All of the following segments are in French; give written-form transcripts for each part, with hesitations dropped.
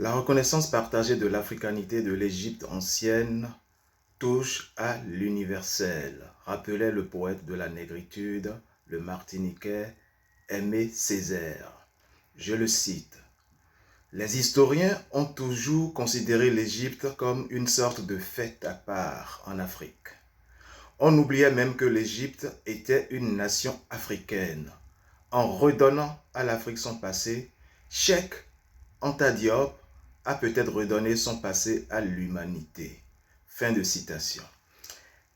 La reconnaissance partagée de l'africanité de l'Égypte ancienne touche à l'universel, rappelait le poète de la négritude, le Martiniquais Aimé Césaire. Je le cite. Les historiens ont toujours considéré l'Égypte comme une sorte de fête à part en Afrique. On oubliait même que l'Égypte était une nation africaine. En redonnant à l'Afrique son passé, Cheikh Anta Diop a peut-être redonné son passé à l'humanité. Fin de citation.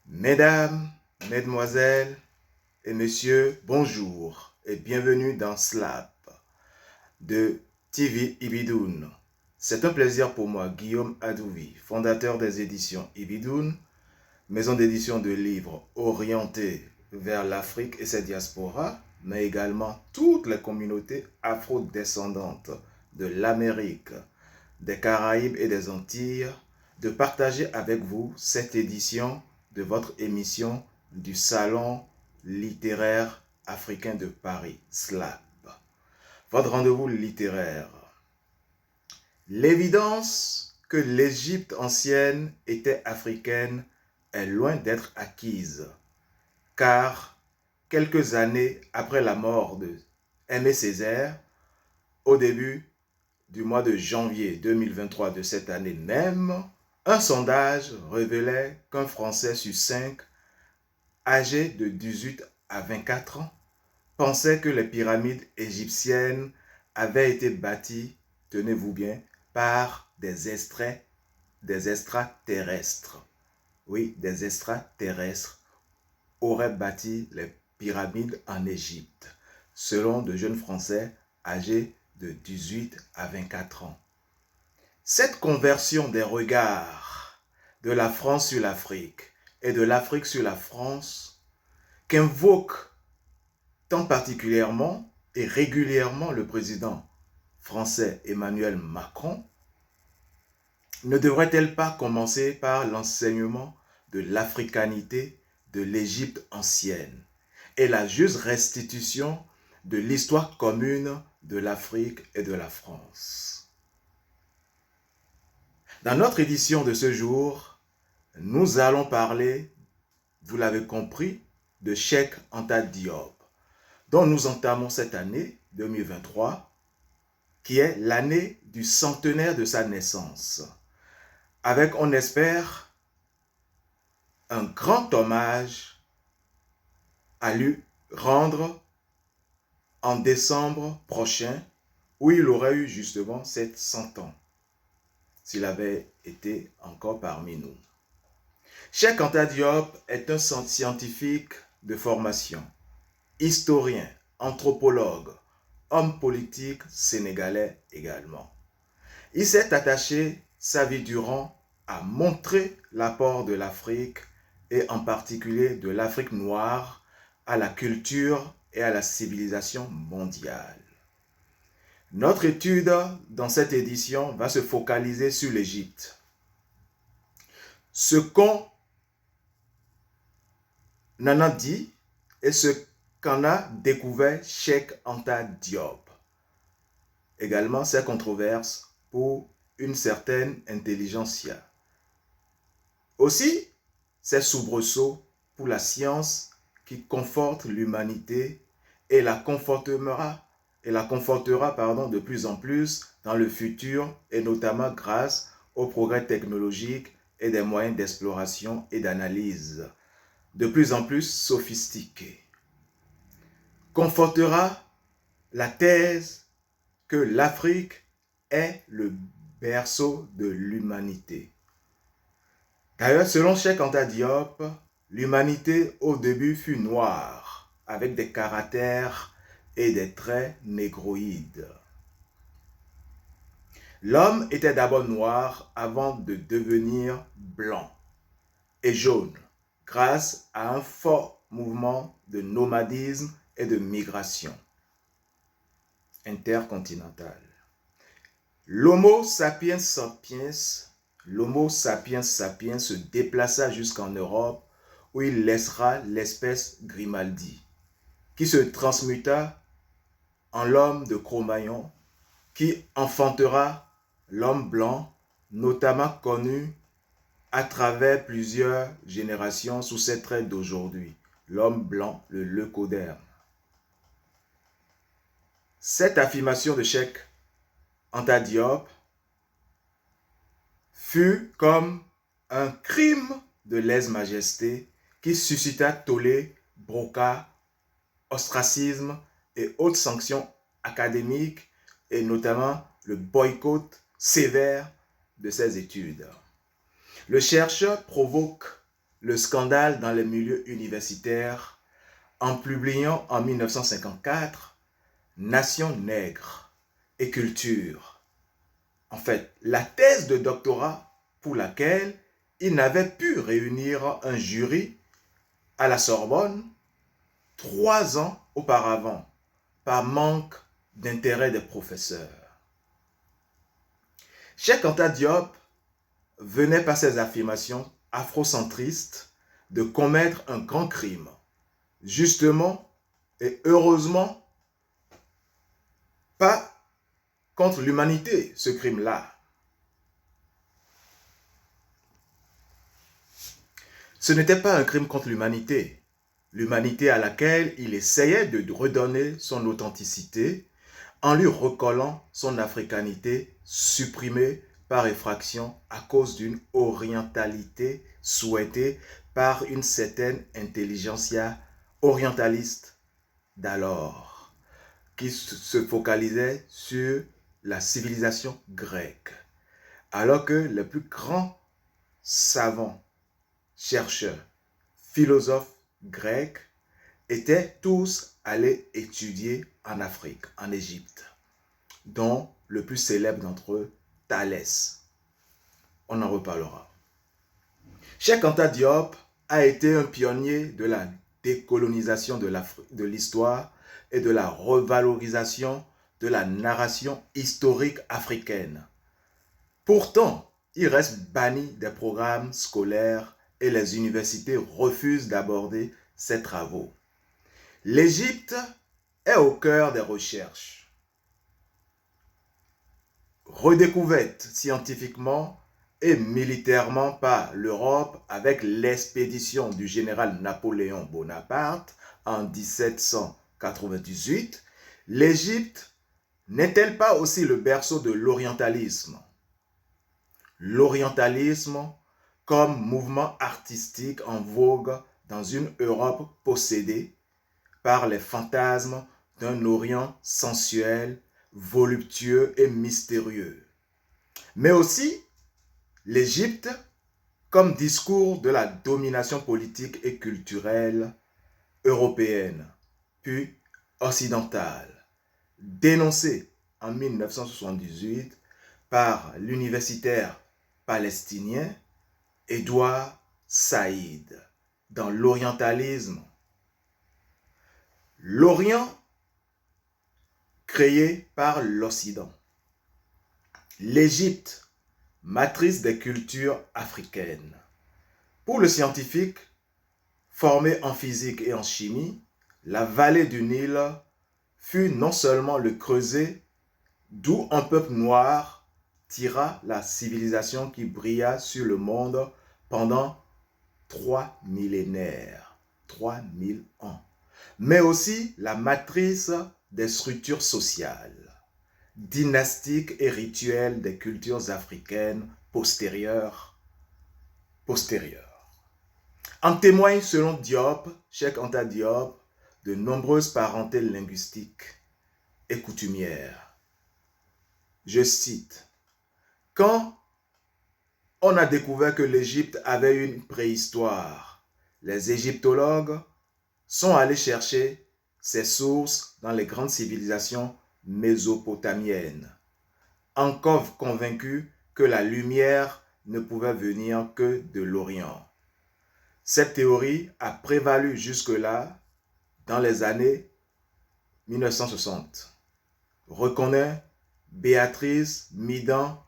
Mesdames, mesdemoiselles et messieurs, bonjour et bienvenue dans Slap de TV Ibidoun. C'est un plaisir pour moi, Guillaume Adouvi, fondateur des éditions Ibidoun, maison d'édition de livres orientés vers l'Afrique et ses diasporas, mais également toutes les communautés afro-descendantes de l'Amérique, des Caraïbes et des Antilles, de partager avec vous cette édition de votre émission du Salon littéraire africain de Paris, SLAP. Votre rendez-vous littéraire. L'évidence que l'Égypte ancienne était africaine est loin d'être acquise, car quelques années après la mort de Aimé Césaire, au début du mois de janvier 2023 de cette année même, un sondage révélait qu'un Français sur 5, âgé de 18 à 24 ans, pensait que les pyramides égyptiennes avaient été bâties, tenez-vous bien, par des extraterrestres. Oui, des extraterrestres auraient bâti les pyramides en Égypte, selon de jeunes Français âgés de 18 à 24 ans. Cette conversion des regards de la France sur l'Afrique et de l'Afrique sur la France qu'invoque tant particulièrement et régulièrement le président français Emmanuel Macron ne devrait-elle pas commencer par l'enseignement de l'africanité de l'Égypte ancienne et la juste restitution de l'histoire commune de l'Afrique et de la France? Dans notre édition de ce jour, nous allons parler, vous l'avez compris, de Cheikh Anta Diop, dont nous entamons cette année 2023, qui est l'année du centenaire de sa naissance, avec, on espère, un grand hommage à lui rendre en décembre prochain, où il aurait eu justement 700 ans, s'il avait été encore parmi nous. Cheikh Anta Diop est un scientifique de formation, historien, anthropologue, homme politique sénégalais également. Il s'est attaché sa vie durant à montrer l'apport de l'Afrique et en particulier de l'Afrique noire à la culture et à la civilisation mondiale. Notre étude dans cette édition va se focaliser sur l'Égypte. Ce qu'on en a dit et ce qu'en a découvert Cheikh Anta Diop. Également ses controverses pour une certaine intelligentsia. Aussi, ses soubresauts pour la science qui conforte l'humanité et la confortera de plus en plus dans le futur et notamment grâce aux progrès technologiques et des moyens d'exploration et d'analyse de plus en plus sophistiqués. Confortera la thèse que l'Afrique est le berceau de l'humanité. D'ailleurs, selon Cheikh Anta Diop, l'humanité au début fut noire, avec des caractères et des traits négroïdes. L'homme était d'abord noir avant de devenir blanc et jaune, grâce à un fort mouvement de nomadisme et de migration intercontinentale. L'Homo sapiens sapiens se déplaça jusqu'en Europe où il laissera l'espèce Grimaldi, qui se transmuta en l'homme de Cro-Magnon, qui enfantera l'homme blanc, notamment connu à travers plusieurs générations sous ses traits d'aujourd'hui, l'homme blanc, le leucoderme. Cette affirmation de Cheikh Anta Diop fut comme un crime de lèse-majesté qui suscita tollé, brocas, ostracisme et autres sanctions académiques et notamment le boycott sévère de ses études. Le chercheur provoque le scandale dans les milieux universitaires en publiant en 1954 Nation nègre et culture. En fait, la thèse de doctorat pour laquelle il n'avait pu réunir un jury à la Sorbonne 3 ans auparavant par manque d'intérêt des professeurs. Cheikh Anta Diop venait par ses affirmations afrocentristes de commettre un grand crime. Justement et heureusement, pas contre l'humanité, ce crime-là. Ce n'était pas un crime contre l'humanité. L'humanité à laquelle il essayait de redonner son authenticité en lui recollant son africanité supprimée par effraction à cause d'une orientalité souhaitée par une certaine intelligentsia orientaliste d'alors, qui se focalisait sur la civilisation grecque, alors que les plus grands savants, chercheurs, philosophes grecs étaient tous allés étudier en Afrique, en Égypte, dont le plus célèbre d'entre eux, Thalès. On en reparlera. Cheikh Anta Diop a été un pionnier de la décolonisation de l'histoire et de la revalorisation de la narration historique africaine. Pourtant, il reste banni des programmes scolaires et les universités refusent d'aborder ses travaux. L'Égypte est au cœur des recherches. Redécouverte scientifiquement et militairement par l'Europe avec l'expédition du général Napoléon Bonaparte en 1798, l'Égypte n'est-elle pas aussi le berceau de l'orientalisme? L'orientalisme comme mouvement artistique en vogue dans une Europe possédée par les fantasmes d'un Orient sensuel, voluptueux et mystérieux. Mais aussi l'Égypte comme discours de la domination politique et culturelle européenne, puis occidentale, dénoncée en 1978 par l'universitaire palestinien Edouard Saïd dans l'orientalisme. L'Orient créé par l'Occident. L'Égypte, matrice des cultures africaines. Pour le scientifique, formé en physique et en chimie, la vallée du Nil fut non seulement le creuset d'où un peuple noir tira la civilisation qui brilla sur le monde pendant 3 millénaires, 3000 ans, mais aussi la matrice des structures sociales, dynastiques et rituelles des cultures africaines postérieures. En témoignent selon Diop, Cheikh Anta Diop, de nombreuses parentés linguistiques et coutumières. Je cite, « Quand on a découvert que l'Égypte avait une préhistoire, les égyptologues sont allés chercher ses sources dans les grandes civilisations mésopotamiennes, encore convaincus que la lumière ne pouvait venir que de l'Orient. Cette théorie a prévalu jusque-là dans les années 1960. Reconnaît Béatrice Midan-Renz,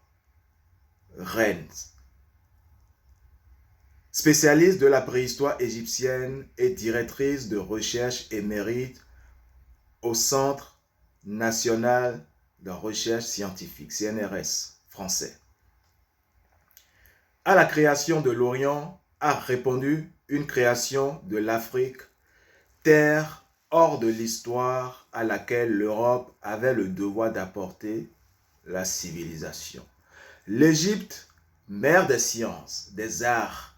spécialiste de la préhistoire égyptienne et directrice de recherche émérite au Centre national de recherche scientifique, CNRS, français. À la création de l'Orient a répondu une création de l'Afrique, terre hors de l'histoire à laquelle l'Europe avait le devoir d'apporter la civilisation. L'Égypte, mère des sciences, des arts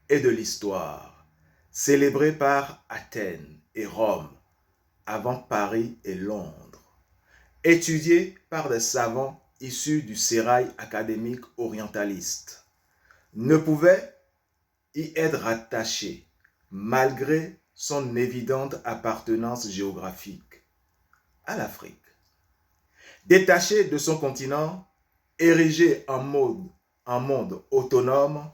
et de l'histoire, célébrée par Athènes et Rome, avant Paris et Londres, étudiée par des savants issus du sérail académique orientaliste, ne pouvait y être rattachée malgré son évidente appartenance géographique à l'Afrique. Détachée de son continent, érigée en monde autonome,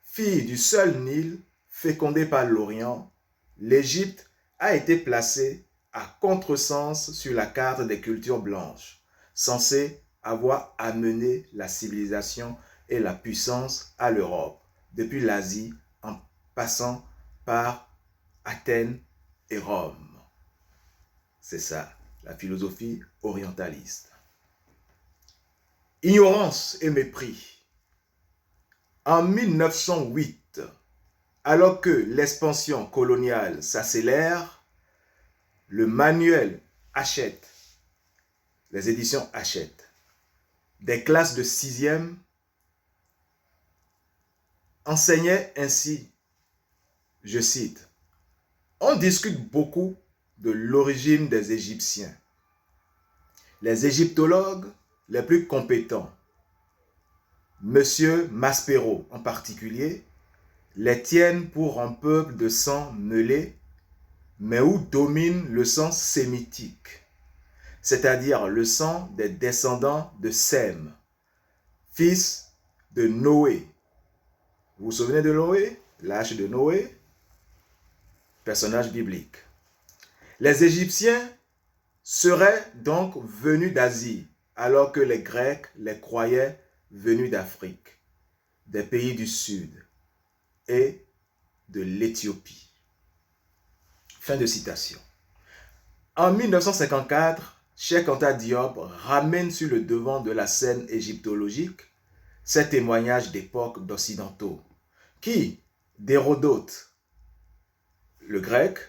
fille du seul Nil, fécondée par l'Orient, l'Égypte a été placée à contresens sur la carte des cultures blanches, censée avoir amené la civilisation et la puissance à l'Europe, depuis l'Asie en passant par Athènes et Rome. C'est ça, la philosophie orientaliste. Ignorance et mépris. En 1908, alors que l'expansion coloniale s'accélère, le manuel Hachette, les éditions Hachette, des classes de 6e enseignaient ainsi, je cite, « On discute beaucoup de l'origine des Égyptiens. Les égyptologues les plus compétents, Monsieur Maspero en particulier, les tiennent pour un peuple de sang mêlé, mais où domine le sang sémitique, c'est-à-dire le sang des descendants de Sem, fils de Noé. Vous vous souvenez de Noé, l'âge de Noé, personnage biblique. Les Égyptiens seraient donc venus d'Asie, alors que les Grecs les croyaient venus d'Afrique, des pays du Sud et de l'Éthiopie. » Fin de citation. En 1954, Cheikh Anta Diop ramène sur le devant de la scène égyptologique ces témoignages d'époque d'occidentaux qui, d'Hérodote, le grec,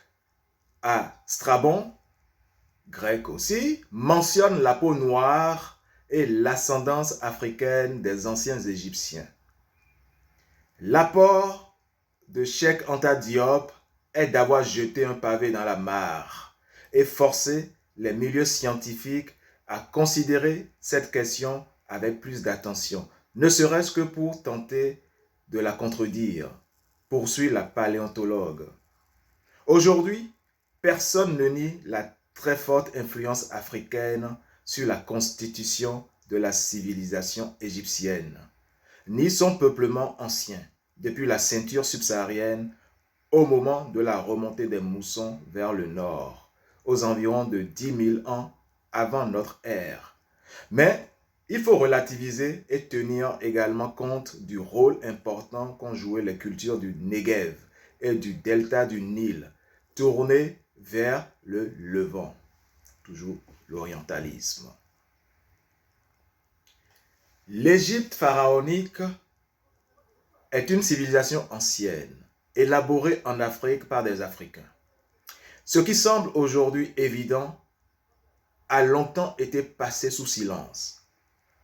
à Strabon, grec aussi, mentionnent la peau noire et l'ascendance africaine des anciens Égyptiens. L'apport de Cheikh Anta Diop est d'avoir jeté un pavé dans la mare et forcé les milieux scientifiques à considérer cette question avec plus d'attention, ne serait-ce que pour tenter de la contredire, poursuit la paléontologue. Aujourd'hui, personne ne nie la très forte influence africaine sur la constitution de la civilisation égyptienne, ni son peuplement ancien, depuis la ceinture subsaharienne au moment de la remontée des moussons vers le nord, aux environs de 10 000 ans avant notre ère. Mais il faut relativiser et tenir également compte du rôle important qu'ont joué les cultures du Negev et du delta du Nil, tournées vers le Levant. Toujours l'orientalisme. L'Égypte pharaonique est une civilisation ancienne, élaborée en Afrique par des Africains. Ce qui semble aujourd'hui évident a longtemps été passé sous silence,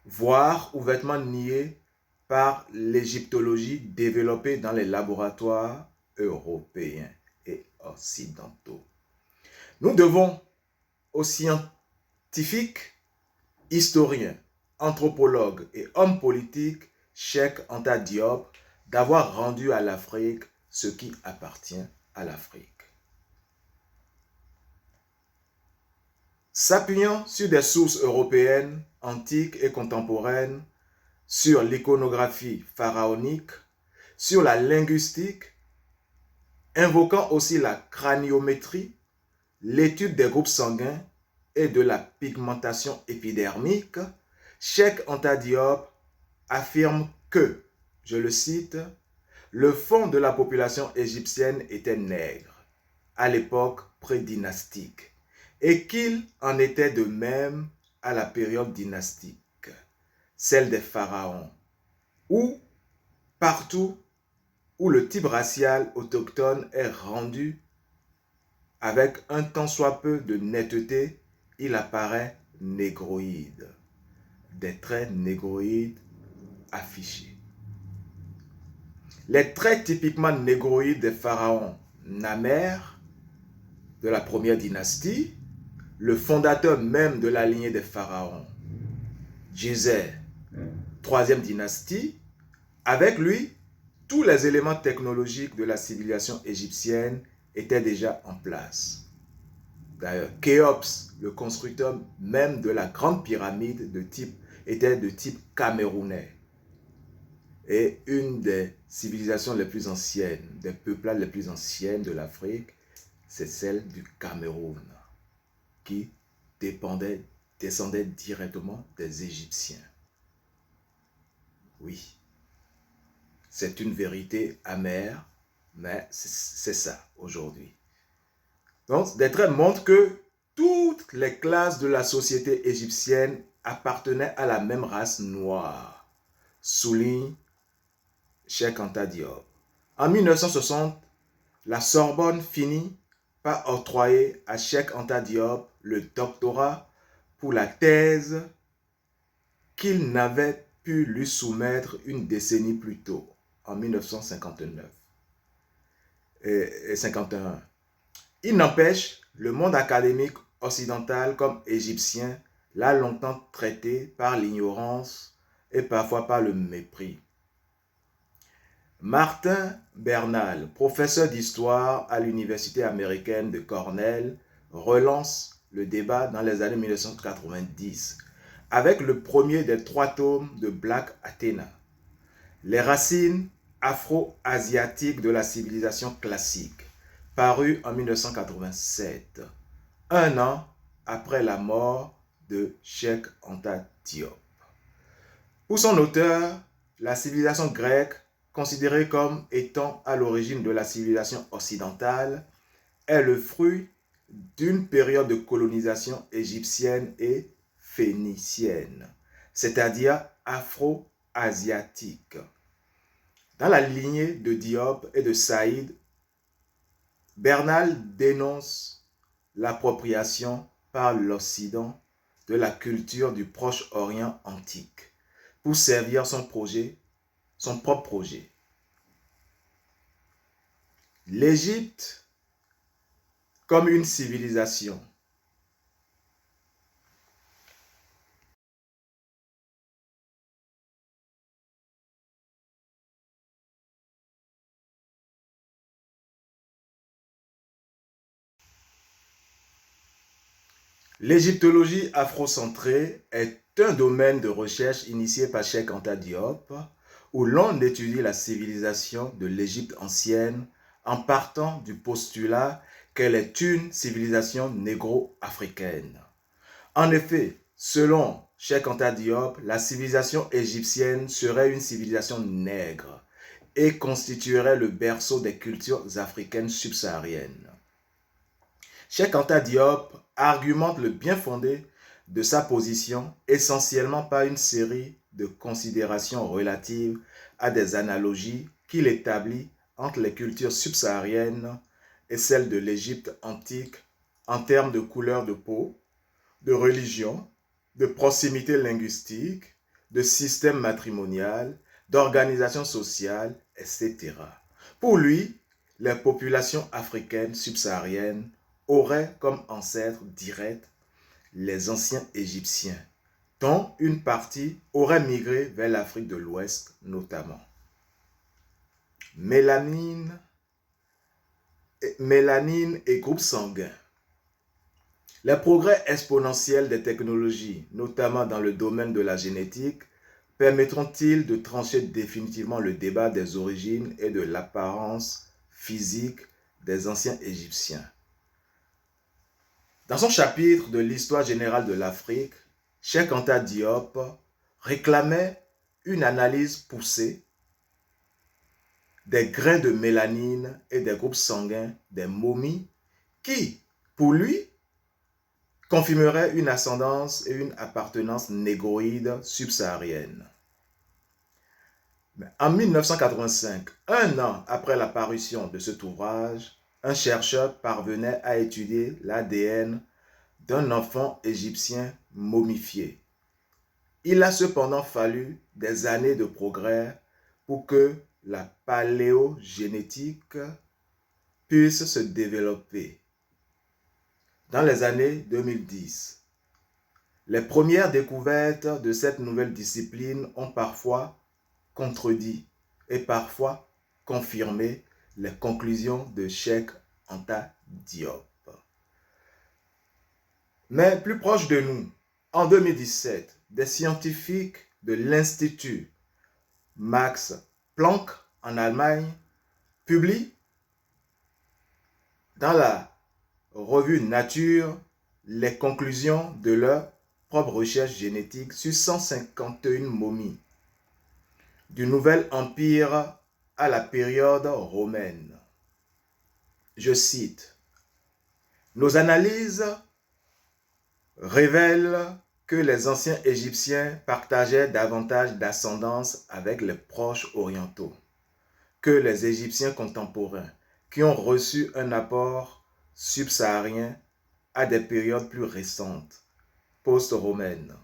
voire ouvertement nié par l'égyptologie développée dans les laboratoires européens et occidentaux. Nous devons aux scientifiques, historiens, anthropologues et hommes politiques Cheikh Anta Diop d'avoir rendu à l'Afrique ce qui appartient à l'Afrique. S'appuyant sur des sources européennes, antiques et contemporaines, sur l'iconographie pharaonique, sur la linguistique, invoquant aussi la craniométrie, l'étude des groupes sanguins et de la pigmentation épidermique, Cheikh Anta Diop affirme que, je le cite, « Le fond de la population égyptienne était nègre à l'époque prédynastique et qu'il en était de même à la période dynastique. celle des pharaons, ou partout où le type racial autochtone est rendu avec un tant soit peu de netteté, il apparaît négroïde. Des traits négroïdes affichés. Les traits typiquement négroïdes des pharaons Namer, de la première dynastie, le fondateur même de la lignée des pharaons, Djéser, troisième dynastie, avec lui, tous les éléments technologiques de la civilisation égyptienne étaient déjà en place. D'ailleurs, Khéops, le constructeur même de la grande pyramide était de type camerounais. Et une des civilisations les plus anciennes, des peuplades les plus anciennes de l'Afrique, c'est celle du Cameroun, qui descendait directement des Égyptiens. Oui, c'est une vérité amère, mais c'est ça aujourd'hui. Donc, des traits montrent que toutes les classes de la société égyptienne appartenaient à la même race noire, souligne Cheikh Anta Diop. En 1960, la Sorbonne finit par octroyer à Cheikh Anta Diop le doctorat pour la thèse qu'il n'avait pu lui soumettre une décennie plus tôt, en 1959 et 51. Il n'empêche, le monde académique occidental comme égyptien l'a longtemps traité par l'ignorance et parfois par le mépris. Martin Bernal, professeur d'histoire à l'université américaine de Cornell, relance le débat dans les années 1990 avec le premier des 3 tomes de Black Athena, les racines afro-asiatiques de la civilisation classique, paru en 1987, un an après la mort de Cheikh Anta Diop. Pour son auteur, la civilisation grecque, considérée comme étant à l'origine de la civilisation occidentale, est le fruit d'une période de colonisation égyptienne et phénicienne, c'est-à-dire afro-asiatique. Dans la lignée de Diop et de Saïd, Bernal dénonce l'appropriation par l'Occident de la culture du Proche-Orient antique pour servir son propre projet. L'Égypte comme une civilisation. L'égyptologie afrocentrée est un domaine de recherche initié par Cheikh Anta Diop, où l'on étudie la civilisation de l'Égypte ancienne en partant du postulat qu'elle est une civilisation négro-africaine. En effet, selon Cheikh Anta Diop, la civilisation égyptienne serait une civilisation nègre et constituerait le berceau des cultures africaines subsahariennes. Cheikh Anta Diop argumente le bien fondé de sa position essentiellement par une série de considérations relatives à des analogies qu'il établit entre les cultures subsahariennes et celles de l'Égypte antique en termes de couleur de peau, de religion, de proximité linguistique, de système matrimonial, d'organisation sociale, etc. Pour lui, les populations africaines subsahariennes auraient comme ancêtres directs les anciens Égyptiens, dont une partie aurait migré vers l'Afrique de l'Ouest notamment. Mélanine et groupe sanguin. Les progrès exponentiels des technologies, notamment dans le domaine de la génétique, permettront-ils de trancher définitivement le débat des origines et de l'apparence physique des anciens Égyptiens? Dans son chapitre de l'histoire générale de l'Afrique, Cheikh Anta Diop réclamait une analyse poussée des grains de mélanine et des groupes sanguins des momies qui, pour lui, confirmerait une ascendance et une appartenance négroïde subsaharienne. En 1985, un an après la parution de cet ouvrage, un chercheur parvenait à étudier l'ADN d'un enfant égyptien momifié. Il a cependant fallu des années de progrès pour que la paléogénétique puisse se développer. Dans les années 2010, les premières découvertes de cette nouvelle discipline ont parfois contredit et parfois confirmé les conclusions de Cheikh Anta Diop. Mais plus proche de nous, en 2017, des scientifiques de l'Institut Max Planck en Allemagne publient dans la revue Nature les conclusions de leur propre recherche génétique sur 151 momies du Nouvel Empire à la période romaine. Je cite, « Nos analyses révèlent que les anciens Égyptiens partageaient davantage d'ascendance avec les proches orientaux que les Égyptiens contemporains qui ont reçu un apport subsaharien à des périodes plus récentes, post-romaines.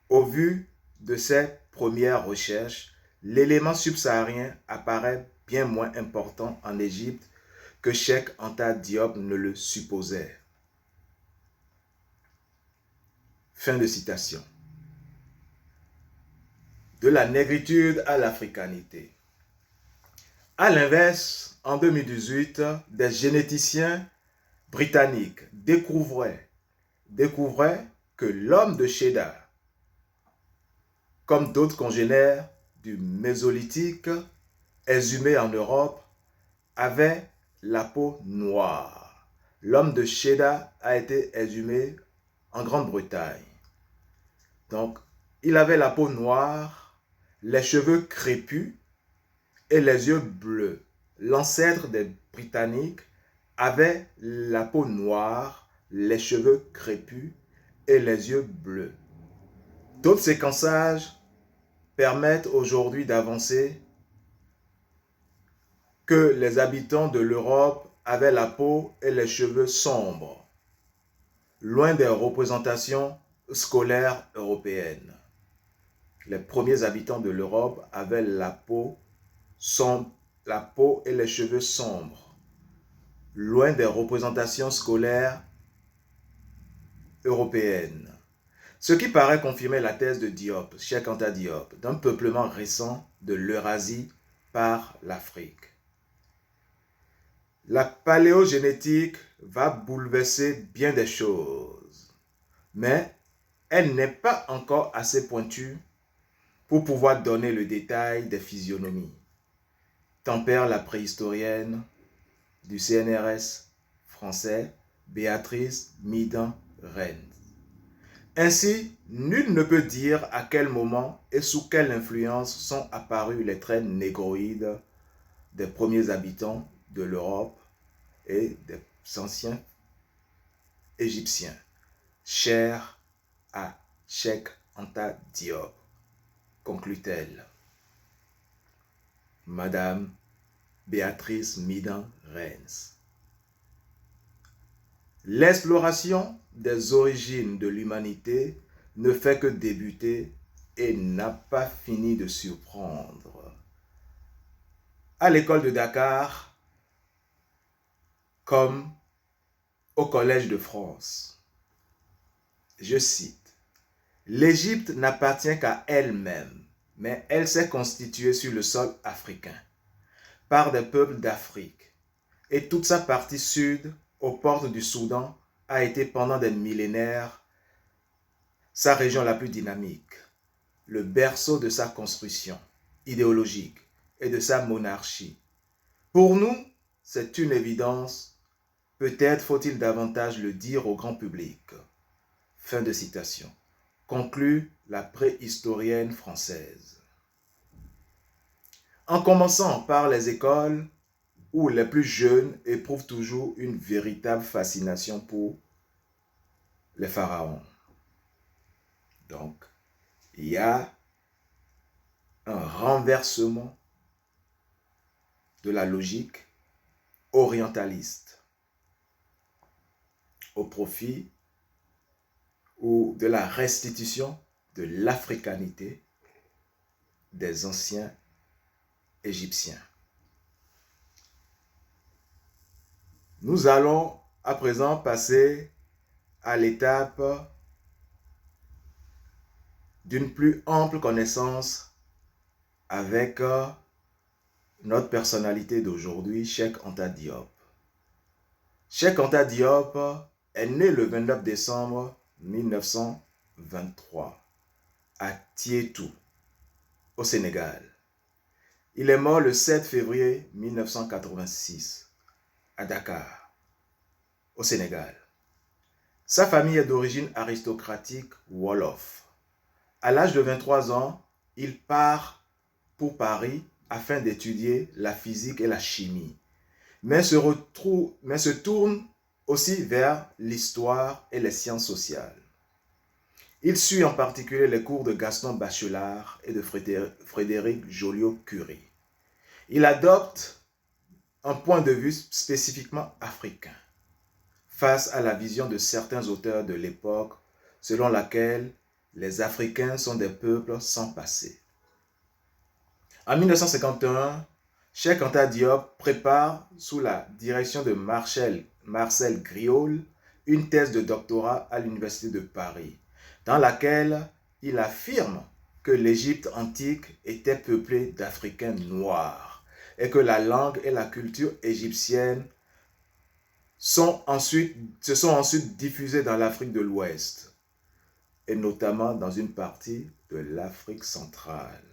Au vu de ces premières recherches, l'élément subsaharien apparaît bien moins important en Égypte que Cheikh Anta Diop ne le supposait. » Fin de citation. De la négritude à l'africanité. À l'inverse, en 2018, des généticiens britanniques découvraient que l'homme de Cheddar, comme d'autres congénères du Mésolithique exhumés en Europe, avait la peau noire. L'homme de Cheddar a été exhumé en Grande-Bretagne. Donc, il avait la peau noire, les cheveux crépus et les yeux bleus. L'ancêtre des Britanniques avait la peau noire, les cheveux crépus et les yeux bleus. D'autres séquençages permettent aujourd'hui d'avancer que les habitants de l'Europe avaient la peau et les cheveux sombres, loin des représentations scolaires européennes. Les premiers habitants de l'Europe avaient la peau et les cheveux sombres, loin des représentations scolaires européennes. Ce qui paraît confirmer la thèse de Diop, Cheikh Anta Diop, d'un peuplement récent de l'Eurasie par l'Afrique. La paléogénétique va bouleverser bien des choses, mais elle n'est pas encore assez pointue pour pouvoir donner le détail des physionomies. Tempère la préhistorienne du CNRS français, Béatrice Midin-Rennes. Ainsi, nul ne peut dire à quel moment et sous quelle influence sont apparus les traits négroïdes des premiers habitants de l'Europe et des anciens Égyptiens, chers à Cheikh Anta Diop, conclut-elle. Madame Béatrice Midin-Rennes. L'exploration des origines de l'humanité ne fait que débuter et n'a pas fini de surprendre. À l'école de Dakar, comme au Collège de France, je cite, « L'Égypte n'appartient qu'à elle-même, mais elle s'est constituée sur le sol africain, par des peuples d'Afrique, et toute sa partie sud, aux portes du Soudan, a été pendant des millénaires sa région la plus dynamique, le berceau de sa construction idéologique et de sa monarchie. Pour nous, c'est une évidence, peut-être faut-il davantage le dire au grand public. » Fin de citation. Conclut la préhistorienne française. En commençant par les écoles, où les plus jeunes éprouvent toujours une véritable fascination pour les pharaons. Donc, il y a un renversement de la logique orientaliste au profit ou de la restitution de l'africanité des anciens Égyptiens. Nous allons à présent passer à l'étape d'une plus ample connaissance avec notre personnalité d'aujourd'hui, Cheikh Anta Diop. Cheikh Anta Diop est né le 29 décembre 1923 à Tietou, au Sénégal. Il est mort le 7 février 1986 à Dakar, au Sénégal. Sa famille est d'origine aristocratique wolof. À l'âge de 23 ans, il part pour Paris afin d'étudier la physique et la chimie, mais se tourne aussi vers l'histoire et les sciences sociales. Il suit en particulier les cours de Gaston Bachelard et de Frédéric Joliot-Curie. Il adopte un point de vue spécifiquement africain face à la vision de certains auteurs de l'époque selon laquelle les Africains sont des peuples sans passé. En 1951, Cheikh Anta Diop prépare sous la direction de Marcel Griaule une thèse de doctorat à l'Université de Paris, dans laquelle il affirme que l'Égypte antique était peuplée d'Africains noirs et que la langue et la culture égyptienne se sont ensuite diffusées dans l'Afrique de l'Ouest et notamment dans une partie de l'Afrique centrale.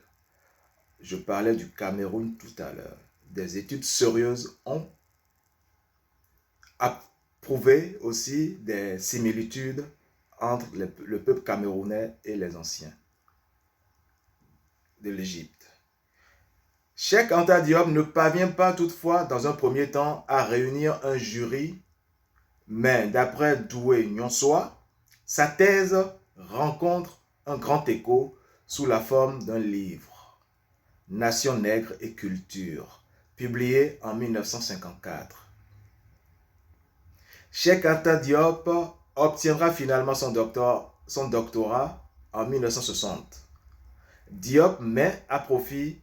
Je parlais du Cameroun tout à l'heure. Des études sérieuses ont approuvé aussi des similitudes entre le peuple camerounais et les anciens de l'Égypte. Cheikh Anta Diop ne parvient pas toutefois dans un premier temps à réunir un jury, mais d'après Doué Nyonsoa, sa thèse rencontre un grand écho sous la forme d'un livre, Nation nègre et culture, publié en 1954. Cheikh Anta Diop obtiendra finalement son doctorat en 1960. Diop met à profit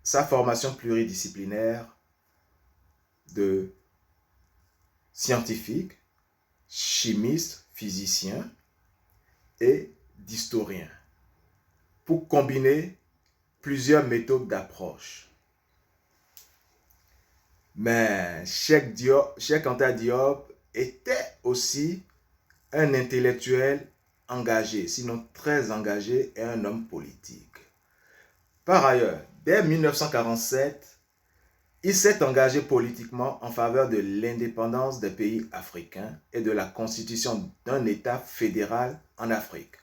sa formation pluridisciplinaire de scientifique, chimiste, physicien et d'historien pour combiner plusieurs méthodes d'approche. Mais Cheikh Anta Diop était aussi un intellectuel engagé, sinon très engagé, et un homme politique. Par ailleurs, dès 1947, il s'est engagé politiquement en faveur de l'indépendance des pays africains et de la constitution d'un État fédéral en Afrique.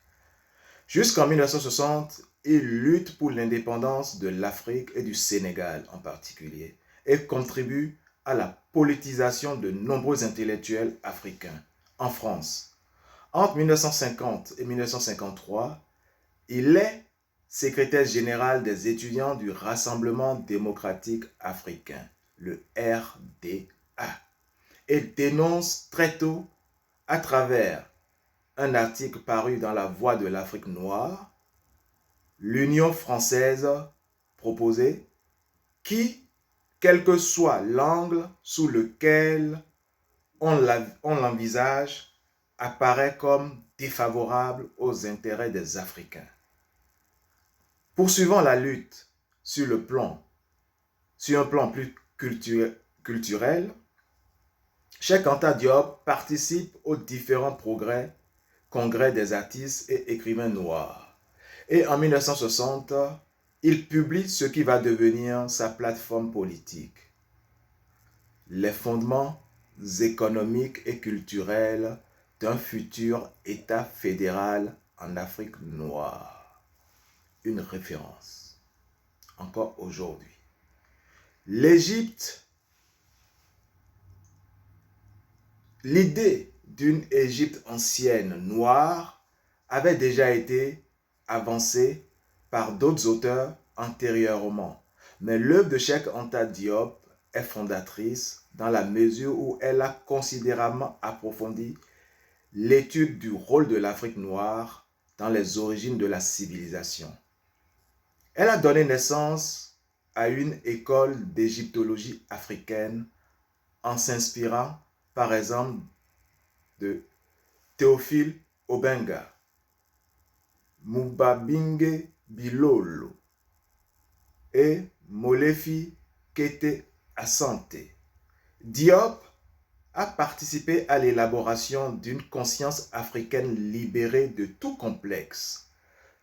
Jusqu'en 1960, il lutte pour l'indépendance de l'Afrique et du Sénégal en particulier et contribue à la politisation de nombreux intellectuels africains en France. Entre 1950 et 1953, il est secrétaire général des étudiants du Rassemblement démocratique africain, le RDA, et dénonce très tôt, à travers un article paru dans La Voix de l'Afrique noire, l'Union française proposée qui, quel que soit l'angle sous lequel on l'envisage, apparaît comme défavorable aux intérêts des Africains. Poursuivant la lutte sur un plan plus culturel, Cheikh Anta Diop participe aux différents congrès des artistes et écrivains noirs. Et en 1960, il publie ce qui va devenir sa plateforme politique, Les fondements économiques et culturels d'un futur État fédéral en Afrique noire. Une référence, encore aujourd'hui. L'Égypte, l'idée d'une Égypte ancienne noire avait déjà été avancée par d'autres auteurs antérieurement. Mais l'œuvre de Cheikh Anta Diop est fondatrice dans la mesure où elle a considérablement approfondi l'étude du rôle de l'Afrique noire dans les origines de la civilisation. Elle a donné naissance à une école d'égyptologie africaine en s'inspirant, par exemple, de Théophile Obenga, Mubabinge Bilolo et Molefi Kete Asante. Diop a participé à l'élaboration d'une conscience africaine libérée de tout complexe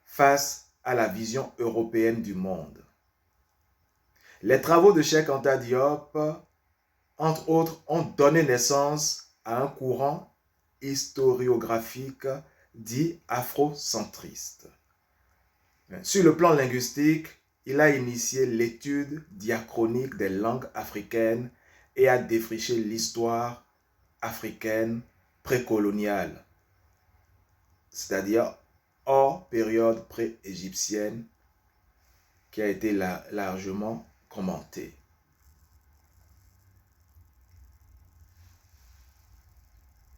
face à la vision européenne du monde. Les travaux de Cheikh Anta Diop, entre autres, ont donné naissance à un courant historiographique dit afrocentriste. Sur le plan linguistique, il a initié l'étude diachronique des langues africaines et a défriché l'histoire africaine précoloniale, c'est-à-dire hors période pré-égyptienne, qui a été largement commentée.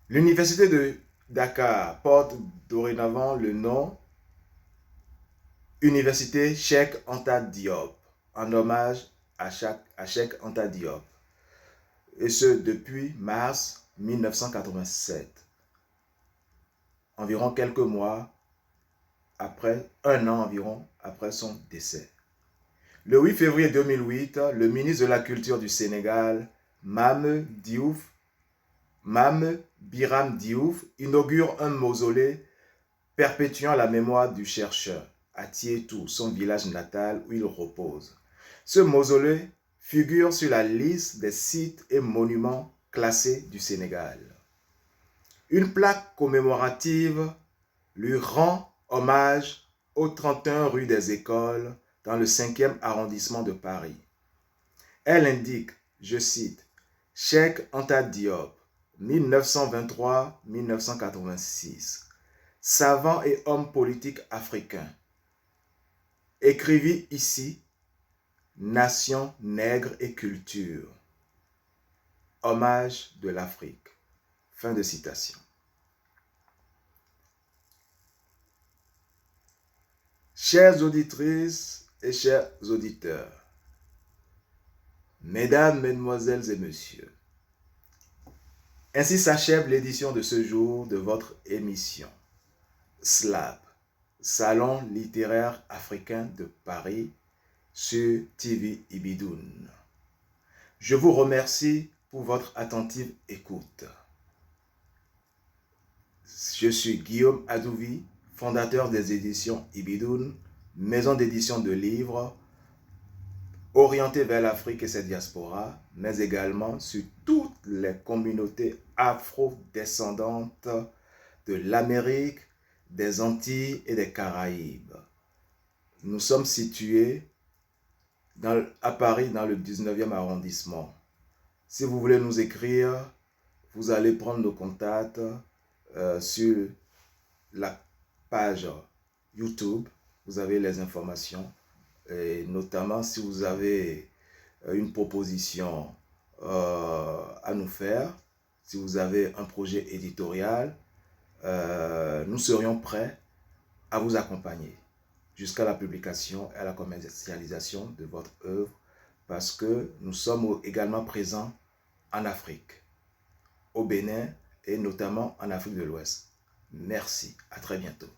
L'université de Dakar porte dorénavant le nom Université Cheikh Anta Diop, en hommage à Cheikh Anta Diop, et ce depuis mars 1987, environ quelques mois après, un an environ après son décès. Le 8 février 2008, le ministre de la Culture du Sénégal, Mame Biram Diouf, inaugure un mausolée perpétuant la mémoire du chercheur à Tietou, son village natal où il repose. Ce mausolée figure sur la liste des sites et monuments classés du Sénégal. Une plaque commémorative lui rend hommage au 31 rue des Écoles dans le 5e arrondissement de Paris. Elle indique, je cite, « Cheikh Anta Diop, 1923-1986, savant et homme politique africain, écrivit ici Nation, nègre et culture. Hommage de l'Afrique. » Fin de citation. Chères auditrices et chers auditeurs, mesdames, mesdemoiselles et messieurs, ainsi s'achève l'édition de ce jour de votre émission SLAP, Salon littéraire africain de Paris, sur TV Ibidoun. Je vous remercie pour votre attentive écoute. Je suis Guillaume Adouvi, fondateur des éditions Ibidoun, maison d'édition de livres orientée vers l'Afrique et ses diasporas, mais également sur toutes les communautés afro-descendantes de l'Amérique, des Antilles et des Caraïbes. Nous sommes situés à Paris, dans le 19e arrondissement. Si vous voulez nous écrire, vous allez prendre nos contacts sur la page YouTube. Vous avez les informations, et notamment si vous avez une proposition à nous faire, si vous avez un projet éditorial, nous serions prêts à vous accompagner jusqu'à la publication et à la commercialisation de votre œuvre, parce que nous sommes également présents en Afrique, au Bénin et notamment en Afrique de l'Ouest. Merci, à très bientôt.